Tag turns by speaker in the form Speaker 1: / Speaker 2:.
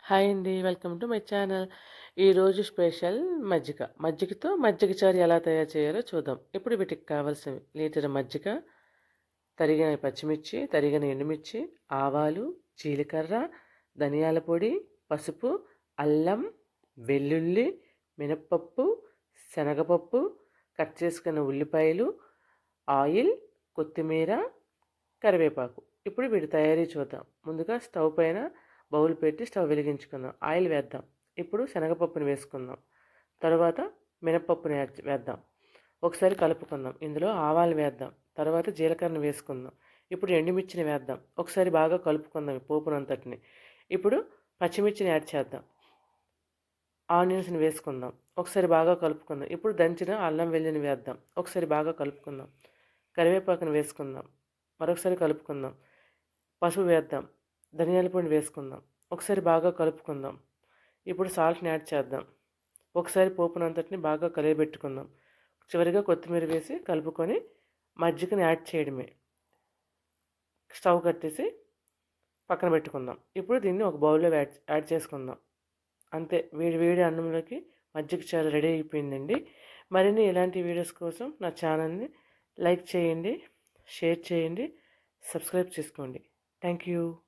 Speaker 1: Hi అండి. Welcome to my channel. ఈరోజు special మజ్జిగ. మజ్జిగతో మజ్జిగ చారు ఎలా తయారు చేయాలో చూద్దాం. ఇప్పుడు వీటికి కావాల్సినవి లీటర్ మజ్జిగ, తరిగిన పచ్చిమిర్చి, తరిగిన ఎండుమిర్చి, ఆవాలు, జీలకర్ర, ధనియాల పొడి, పసుపు, అల్లం, వెల్లుల్లి, మినప్పప్పు, శనగపప్పు, కట్ చేసుకున్న ఉల్లిపాయలు, ఆయిల్, కొత్తిమీర, కరివేపాకు. ఇప్పుడు వీటి తయారీ చూద్దాం. ముందుగా స్టవ్ పైన బౌల్ పెట్టి స్టవ్ వెలిగించుకుందాం. ఆయిల్ వేద్దాం. ఇప్పుడు శనగపప్పుని వేసుకుందాం. తరువాత మినపప్పుని వేద్దాం. ఒకసారి కలుపుకుందాం. ఇందులో ఆవాలు వేద్దాం. తర్వాత జీలకర్రను వేసుకుందాం. ఇప్పుడు ఎండుమిర్చిని వేద్దాం. ఒకసారి బాగా కలుపుకుందాం ఈ పోపునంతటిని. ఇప్పుడు పచ్చిమిర్చిని యాడ్ చేద్దాం. ఆనియన్స్ని వేసుకుందాం. ఒకసారి బాగా కలుపుకుందాం. ఇప్పుడు దంచిన అల్లం వెల్లుల్లిని వేద్దాం. ఒకసారి బాగా కలుపుకుందాం. కరివేపాకుని వేసుకుందాం. మరొకసారి కలుపుకుందాం. పసుపు వేద్దాం. ధనియాల పొడి వేసుకుందాం. ఒకసారి బాగా కలుపుకుందాం. ఇప్పుడు సాల్ట్ని యాడ్ చేద్దాం. ఒకసారి పోపునంతటిని బాగా కలియబెట్టుకుందాం. చివరిగా కొత్తిమీర వేసి కలుపుకొని మజ్జిగని యాడ్ చేయడమే. స్టవ్ కట్టేసి పక్కన పెట్టుకుందాం. ఇప్పుడు దీన్ని ఒక బౌల్లో యాడ్ చేసుకుందాం. అంతే, వేడి వేడి అన్నంలోకి మజ్జిగ చారు రెడీ అయిపోయిందండి. మరిన్ని ఇలాంటి వీడియోస్ కోసం నా ఛానల్ని లైక్ చేయండి, షేర్ చేయండి, సబ్స్క్రైబ్ చేసుకోండి. Thank you.